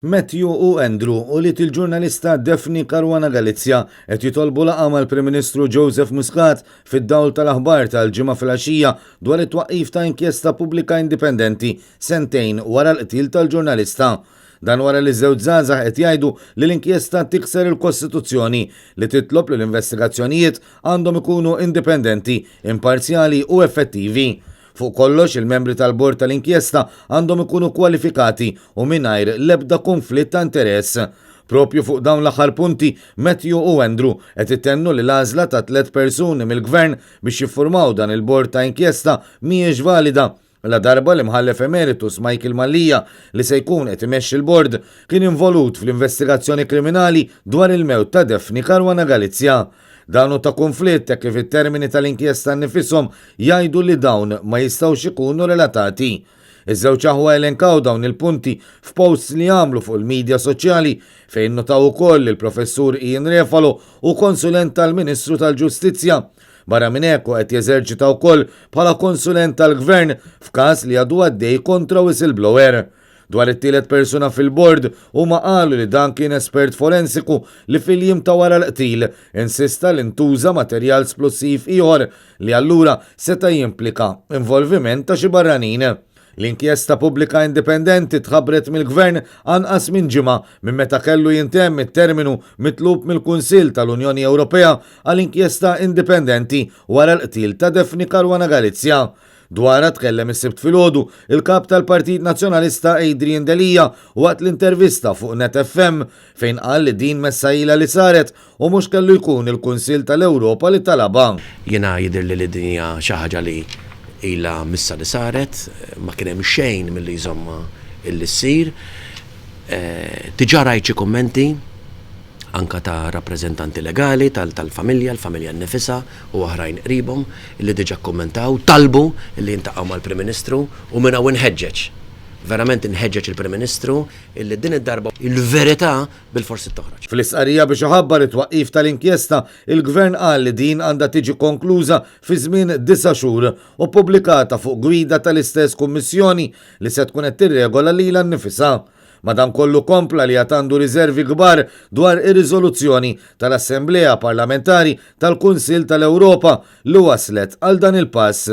Matthew u Andrew u li il-ġurnalista Daphne Caruana Galizia qed jitolbu laqgħa mal-Prim Ministru Joseph Muscat fid-dawl tal-aħbar tal-ġimgħa filgħaxija dwar it-twaqqif ta' inkjesta pubblika indipendenti sentejn wara l-qtil tal-ġurnalista. Dan wara li żewġ żgħażagħ qed jgħidu li l-inkjesta tikser il-Kostituzzjoni li titlob li l-investigazzjonijiet għandhom ikunu indipendenti, imparzjali u effettivi. Fuq kollox il-membri tal-bord tal-inkjesta għandhom ikunu kwalifikati u mingħajr l-ebda konflitt ta' interess. Propju fuq dawn l-aħħar punti, Matthew u Andrew qed itennu li l-għażla ta' 3 persuni mill-gvern biex jiffurmaw dan il-bord ta' inkjesta mhijiex valida. La darba li mħallef emeritus Michael Mallija li se jkun qed imexxi l-bord kien involut fl-investigazzjoni kriminali dwar il-mewt ta' Daphne Caruana Galizia. Dawnu ta' konflitt kif it-termini tal-inkjesta nifisom jgħidu li dawn ma jistgħux ikunu relatati. Iż-żewġ aħwa elenkaw dawn il-punti f'posts li għamlu fuq il-medja soċjali fejn notaw ukoll il-professur Ian Refalo u konsulent tal-Ministru tal-Ġustizzja. Barra minn hekk qed jeżerċita wkoll bħala konsulent tal-Gvern f'każ li għadu għaddej kontra whistleblower. Dwar it-tielet persuna fil-bord huma qalu li dan kien espert forensiku li fil-jiem ta' wara l-qtil insista li ntuża materjal splussiv ieħor li allura seta' jimplika involviment ta' xi barranin. L-inkjesta pubblika indipendenti tħabbret mill-Gvern anqas minn ġimgħa minn meta kellu jintemm it-terminu mitlub mill-Kunsill tal-Unjoni Ewropea għall-inkjesta indipendenti wara l-qtil ta' Daphne Caruana Galizia. Dwara tkellem is-sibt filgħodu il-kap tal-Partit Nazzjonalista Adrian Delija waqt l-intervista fuq Net FM fejn qal li din messajla li saret u mhux kellu jkun il-Kunsill tal-Ewropa li talabha. Jiena jidher li dinja xi ħaġa li ilha missa li saret, ma kien hemm xejn milli jżomma illi ssir. Diġà rajt xi kummenti anka ta' rappreżentanti legali tal-familja, l-familja nnifisha u oħrajn qribhom illi diġà kommentaw, talbu illi jintaqgħu mal-Prim Ministru u minn hawn inħeġġeġ. Verament inħeġġeġ il-Prim Ministru illi din id-darba il-verità bil-forsi toħroġ. Fl-isqarrija biex iħabbar it-twaqqif tal-inkjesta, il-Gvern qal li din għandha tiġi konkluża fi żmien 9 xhur u pubblikata fuq gwida tal-istess kummissjoni li se tkun qed tirregola lilha nnifisha. Madankollu kompla li għatandu riservi kbar dwar ir-riżoluzzjoni tal-Assemblea Parlamentari tal-Kunsill tal-Ewropa li waslet għal dan il-pass.